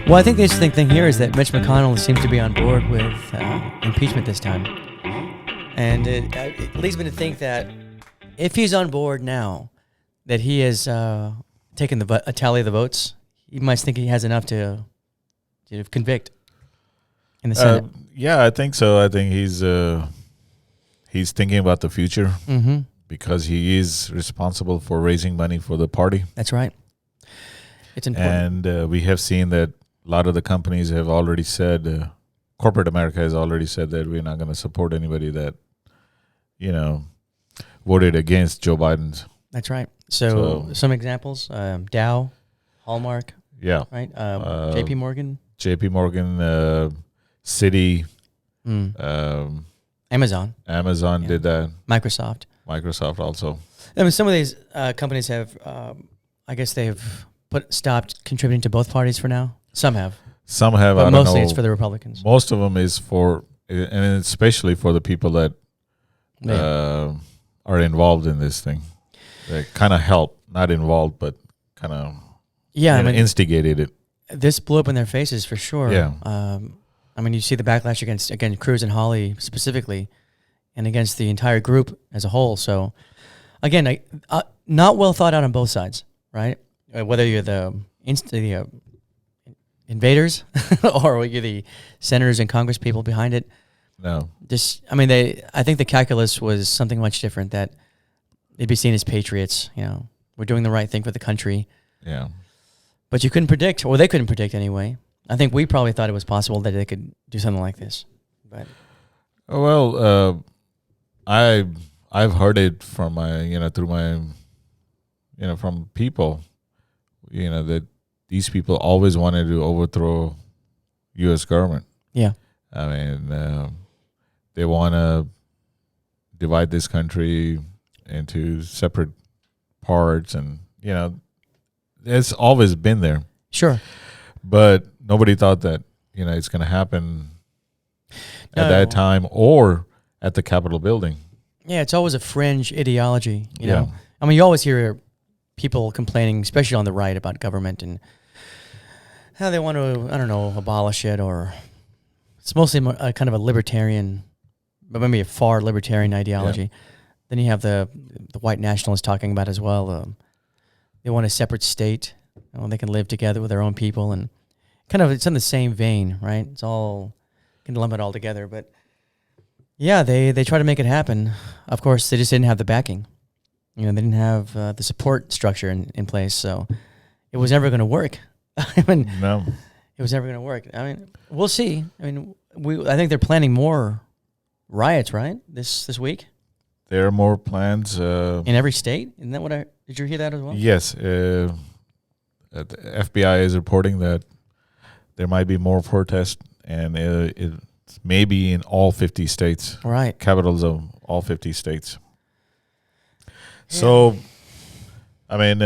Well, I think the interesting thing here is that Mitch McConnell seems to be on board with impeachment this time. And it leads me to think that if he's on board now, that he has taken a tally of the votes, he might think he has enough to convict in the Senate. Yeah, I think so. I think he's thinking about the future because he is responsible for raising money for the party. That's right. It's important. And we have seen that a lot of the companies have already said, corporate America has already said that we're not going to support anybody that, voted against Joe Biden's. That's right. So some examples, Dow, Hallmark. Yeah. Right. JP Morgan. JP Morgan, Citi. Amazon. Amazon did that. Microsoft also. I mean, some of these companies have, I guess they've stopped contributing to both parties for now. Some have. But mostly it's for the Republicans. Most of them is for, and especially for the people that are involved in this thing. They kind of help, not involved, but kind of instigated it. This blew up in their faces for sure. Yeah. I mean, you see the backlash against Cruz and Hawley specifically, and against the entire group as a whole. So, again, not well thought out on both sides, right? Whether you're the invaders or you're the senators and Congress people behind it. No. I think the calculus was something much different, that they'd be seen as patriots. We're doing the right thing for the country. Yeah. But you couldn't predict, or they couldn't predict anyway. I think we probably thought it was possible that they could do something like this. But I've heard it from from people, that these people always wanted to overthrow U.S. government. Yeah. I mean, they want to divide this country into separate parts, and it's always been there. Sure. But nobody thought that it's going to happen at that time or at the Capitol building. Yeah, it's always a fringe ideology. You know, Yeah. I mean, you always hear people complaining, especially on the right, about government and how they want to, abolish it, or it's mostly a kind of a libertarian, but maybe a far libertarian ideology. Yeah. Then you have the white nationalists talking about as well. They want a separate state. They can live together with their own people, and kind of it's in the same vein, right? It's all, can lump it all together. But yeah, they try to make it happen. Of course, they just didn't have the backing. They didn't have the support structure in place, so it was never going to work. No, it was never going to work. I mean, we'll see. I mean, I think they're planning more riots, right? This week. There are more plans in every state. Isn't that what did you hear that as well? Yes, the FBI is reporting that there might be more protests, and it's maybe in all 50 states. Right, capitals of all 50 states. Yeah. So, I mean,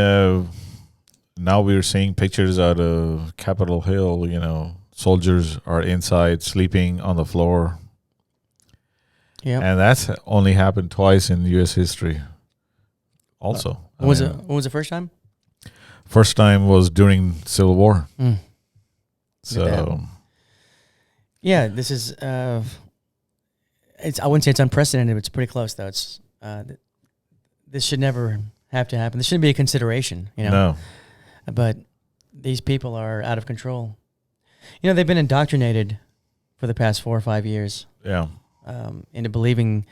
now we're seeing pictures out of Capitol Hill. Soldiers are inside sleeping on the floor. Yeah, and that's only happened twice in U.S. history. Also, when was the first time? First time was during Civil War. So, yeah, this is. I wouldn't say it's unprecedented, but it's pretty close, though. It's this should never have to happen. This shouldn't be a consideration, No. But these people are out of control. They've been indoctrinated for the past 4 or 5 years. Yeah. Into believing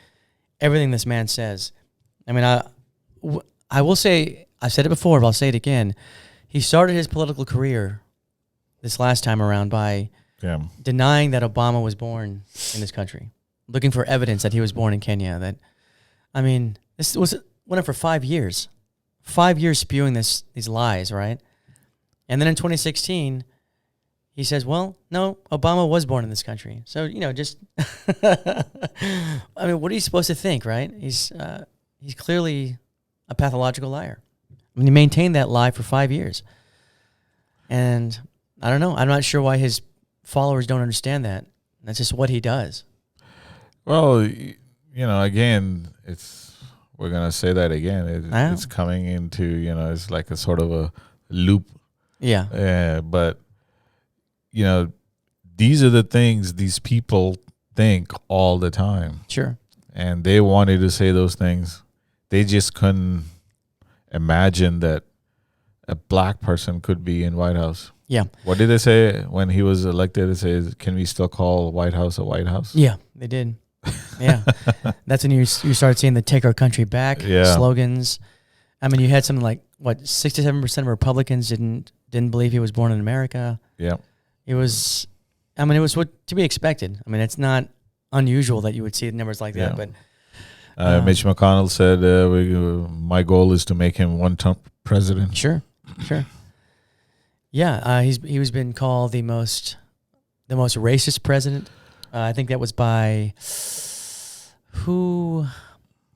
everything this man says. I mean, I will say, I've said it before, but I'll say it again. He started his political career this last time around by denying that Obama was born in this country, looking for evidence that he was born in Kenya. This went on for 5 years. 5 years spewing these lies, right? And then in 2016, he says, well, no, Obama was born in this country. So, just, I mean, what are you supposed to think, right? He's clearly a pathological liar. I mean, he maintained that lie for 5 years. And I don't know. I'm not sure why his followers don't understand that. That's just what he does. Well, again, we're going to say that again. It's coming into, it's like a sort of a loop. Yeah. But you know, these are the things these people think all the time. Sure. And they wanted to say those things. They just couldn't imagine that a black person could be in White House. Yeah. What did they say when he was elected? They say, can we still call White House a White House? Yeah, they did. Yeah. That's when you started seeing the "Take Our Country Back" slogans. I mean, you had something like, 67% of Republicans didn't believe he was born in America. Yeah. It was what to be expected. I mean, it's not unusual that you would see numbers like that. But Mitch McConnell said, my goal is to make him one-term president. Sure. Yeah, he was been called the most racist president. I think that was by who?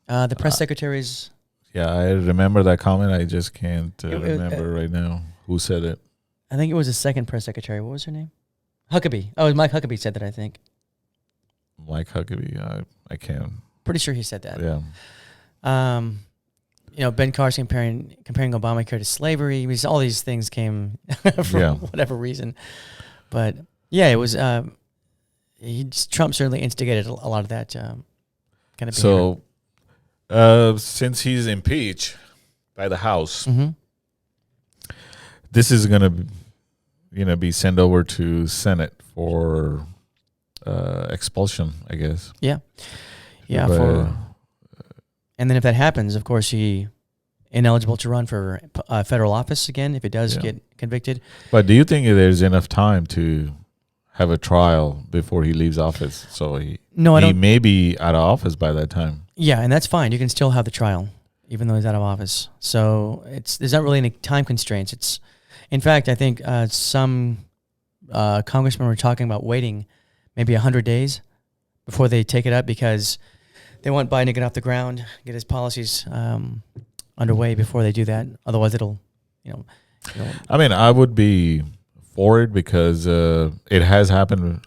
The press secretaries. Yeah, I remember that comment. I just can't remember right now who said it. I think it was the second press secretary. What was her name? Huckabee. Oh, Mike Huckabee said that, I think. Mike Huckabee. I can't. Pretty sure he said that. Yeah. Ben Carson comparing Obamacare to slavery. I mean, all these things came for whatever reason. But yeah, it was. Trump certainly instigated a lot of that kind of behavior. So, since he's impeached by the House, this is going to, be sent over to Senate for expulsion, I guess. Yeah. Yeah. And then if that happens, of course, he ineligible to run for federal office again if he does get convicted. But do you think there's enough time to have a trial before he leaves office? So he may be out of office by that time. Yeah, and that's fine. You can still have the trial even though he's out of office. So there's not really any time constraints. In fact, I think some congressmen were talking about waiting maybe 100 days before they take it up because they want Biden to get off the ground, get his policies underway before they do that. Otherwise, it'll. I mean, I would be for it because it has happened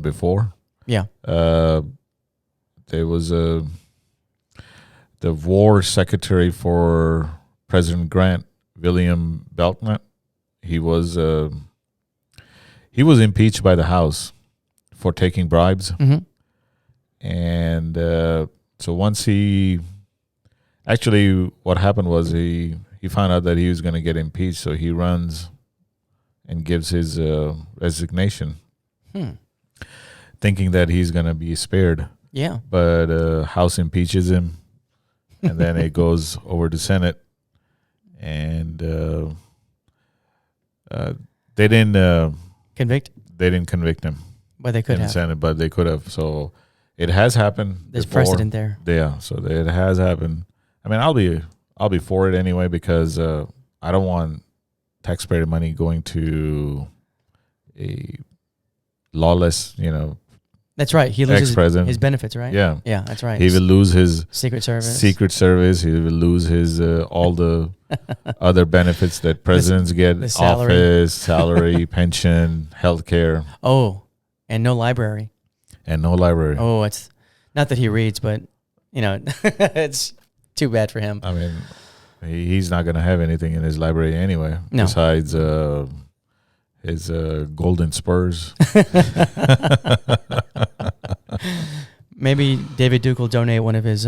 before. Yeah. There was the war secretary for President Grant, William Belknap. He was impeached by the House for taking bribes, and so once what happened was he found out that he was going to get impeached, so he runs and gives his resignation, thinking that he's going to be spared. Yeah. But House impeaches him, and then it goes over to Senate, and they didn't convict. They didn't convict him, but they could have. Senate, but they could have. So it has happened. There's precedent there. Yeah, so it has happened. I mean, I'll be for it anyway because I don't want taxpayer money going to a lawless, That's right. He loses his benefits, right? Yeah. Yeah, that's right. He will lose his Secret Service. He will lose his all the other benefits that presidents get: salary. Office, salary, pension, healthcare. Oh, and no library. Oh, it's not that he reads, but it's too bad for him. I mean, he's not going to have anything in his library anyway, besides his golden spurs. Maybe David Duke will donate one of his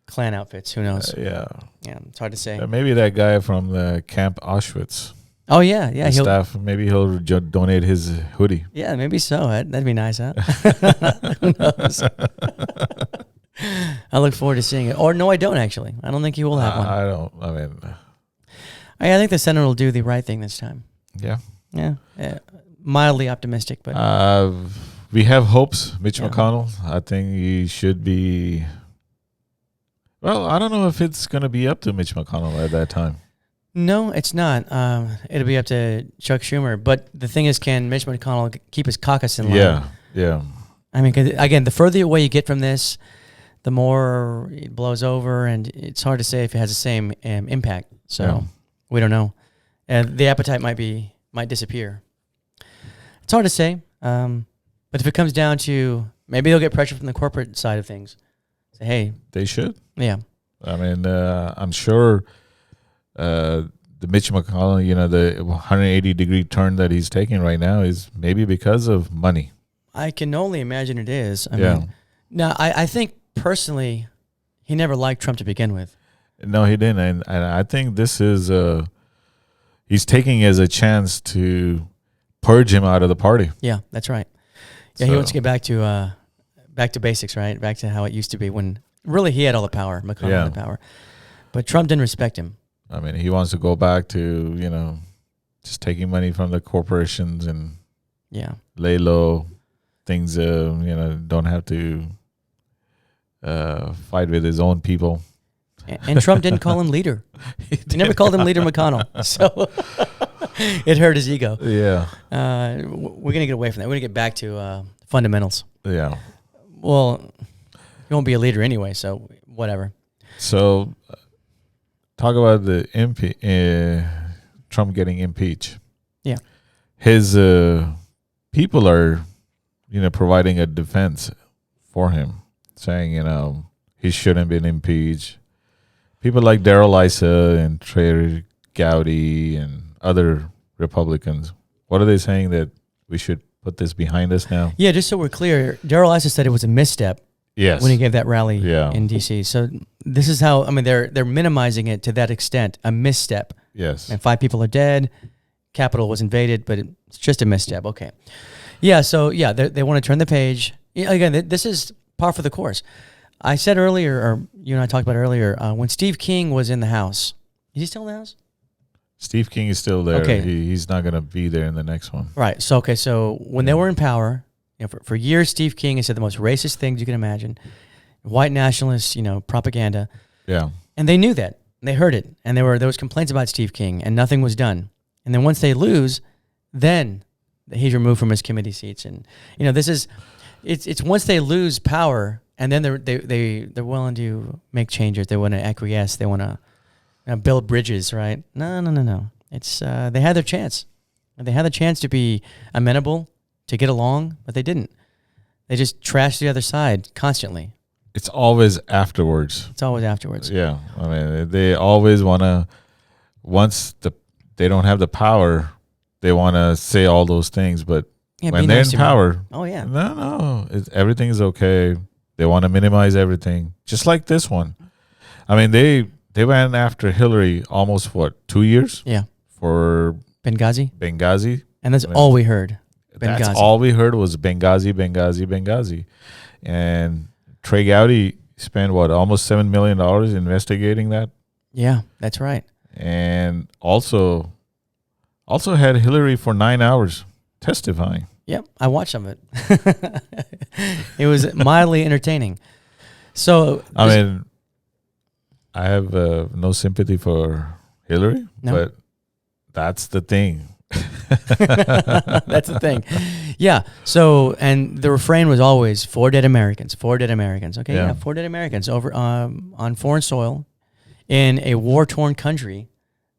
Klan outfits. Who knows? Yeah, it's hard to say. Maybe that guy from the Camp Auschwitz. Oh yeah. Staff. Maybe he'll donate his hoodie. Yeah, maybe so. That'd be nice, huh? Who knows? I look forward to seeing it. Or no, I don't actually. I don't think he will have one. I don't. I mean, I think the Senate will do the right thing this time. Yeah. Yeah. Mildly optimistic, but we have hopes. Mitch McConnell, I think he should be. Well, I don't know if it's going to be up to Mitch McConnell at that time. No, it's not. It'll be up to Chuck Schumer. But the thing is, can Mitch McConnell keep his caucus in line? Yeah. I mean, 'cause again, the further away you get from this, the more it blows over, and it's hard to say if it has the same impact. So we don't know. And the appetite might disappear. It's hard to say. But if it comes down to, maybe they'll get pressure from the corporate side of things. Say, hey. They should. Yeah. I mean, I'm sure the Mitch McConnell, the 180-degree turn that he's taking right now is maybe because of money. I can only imagine it is. I mean, now, I think personally, he never liked Trump to begin with. No, he didn't. And I think this is he's taking it as a chance to purge him out of the party. Yeah, that's right. Yeah, he wants to get back to basics, right? Back to how it used to be when really he had all the power, McConnell had the power. But Trump didn't respect him. I mean, he wants to go back to, just taking money from the corporations and lay low. Things, don't have to fight with his own people. And Trump didn't call him leader. He never called him Leader McConnell. So it hurt his ego. Yeah. We're going to get away from that. We're going to get back to fundamentals. Yeah. Well, he won't be a leader anyway, so whatever. So talk about the Trump getting impeached. Yeah. His people are, providing a defense for him, saying, he shouldn't have been impeached. People like Darrell Issa and Trey Gowdy and other Republicans, what are they saying, that we should put this behind us now? Yeah, just so we're clear, Darrell Issa said it was a misstep. Yes. When he gave that rally in D.C. So this is how, they're minimizing it to that extent, a misstep. Yes. And 5 people are dead. Capitol was invaded, but it's just a misstep. Okay. Yeah, so, they want to turn the page. Again, this is par for the course. I said earlier, or you and I talked about earlier, when Steve King was in the House. Is he still in the House? Steve King is still there. Okay. He's not going to be there in the next one. Right. So when they were in power, for years, Steve King has said the most racist things you can imagine. White nationalist, propaganda. Yeah. And they knew that. They heard it. And there was complaints about Steve King, and nothing was done. And then once they lose, then he's removed from his committee seats. And, it's once they lose power, and then they're willing to make changes. They want to acquiesce. They want to build bridges, right? No. It's they had their chance. They had the chance to be amenable, to get along, but they didn't. They just trashed the other side constantly. It's always afterwards. It's always afterwards. Yeah. I mean, they always want to, once they don't have the power, they want to say all those things. But when they're in power, no, everything is okay. They want to minimize everything, just like this one. I mean, they went after Hillary almost, 2 years? Yeah. For Benghazi. And that's all we heard. Benghazi. That's all we heard was Benghazi. And Trey Gowdy spent, almost $7 million investigating that? Yeah, that's right. And also had Hillary for 9 hours testifying. Yep, I watched some of it. It was mildly entertaining. So I mean, I have no sympathy for Hillary, but that's the thing. That's the thing. Yeah. So, and the refrain was always 4 dead Americans, 4 dead Americans. Okay. Yeah. 4 dead Americans over on foreign soil in a war-torn country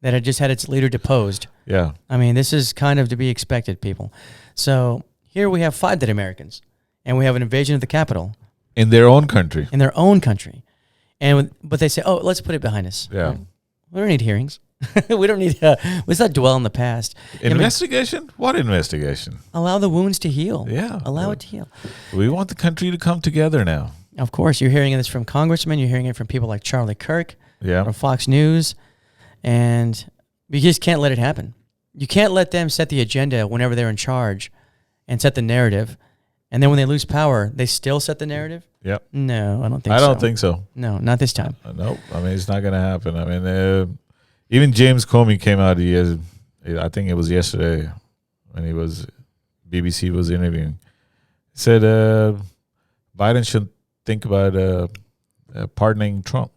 that had just had its leader deposed. Yeah. I mean, this is kind of to be expected, people. So here we have 5 dead Americans, and we have an invasion of the Capitol. In their own country. But they say, oh, let's put it behind us. Yeah. Right? We don't need hearings. We don't need, let's not dwell in the past. Investigation? What investigation? Allow the wounds to heal. Yeah. Allow it to heal. We want the country to come together now. Of course. You're hearing this from congressmen. You're hearing it from people like Charlie Kirk. Yeah. From Fox News. And you just can't let it happen. You can't let them set the agenda whenever they're in charge and set the narrative. And then when they lose power, they still set the narrative? Yep. No, I don't think so. I don't think so. No, not this time. Nope. I mean, it's not going to happen. I mean, even James Comey came out, I think it was yesterday when BBC was interviewing. He said Biden should think about pardoning Trump.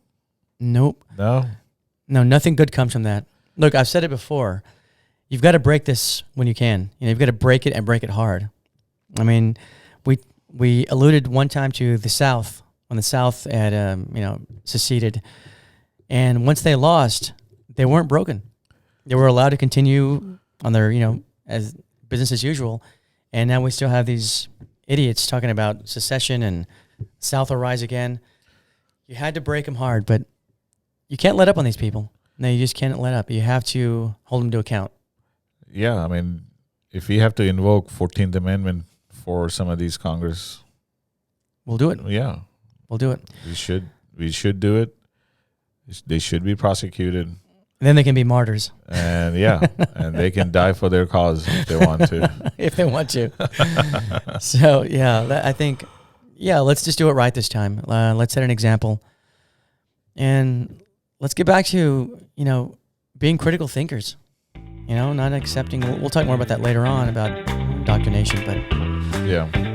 Nope. No, nothing good comes from that. Look, I've said it before. You've got to break this when you can. You've got to break it and break it hard. I mean, we alluded one time to the South, when the South had seceded, and once they lost, they weren't broken. They were allowed to continue on their as business as usual, and now we still have these idiots talking about secession and South will rise again. You had to break them hard, but you can't let up on these people. No, you just can't let up. You have to hold them to account. Yeah, I mean, if we have to invoke 14th Amendment for some of these Congress, We'll do it. yeah, We'll do it. we should do it. They should be prosecuted. And then they can be martyrs. And and they can die for their cause if they want to. If they want to. So, I think, let's just do it right this time. Let's set an example. And let's get back to, being critical thinkers. Not accepting. We'll talk more about that later on, about indoctrination. But yeah.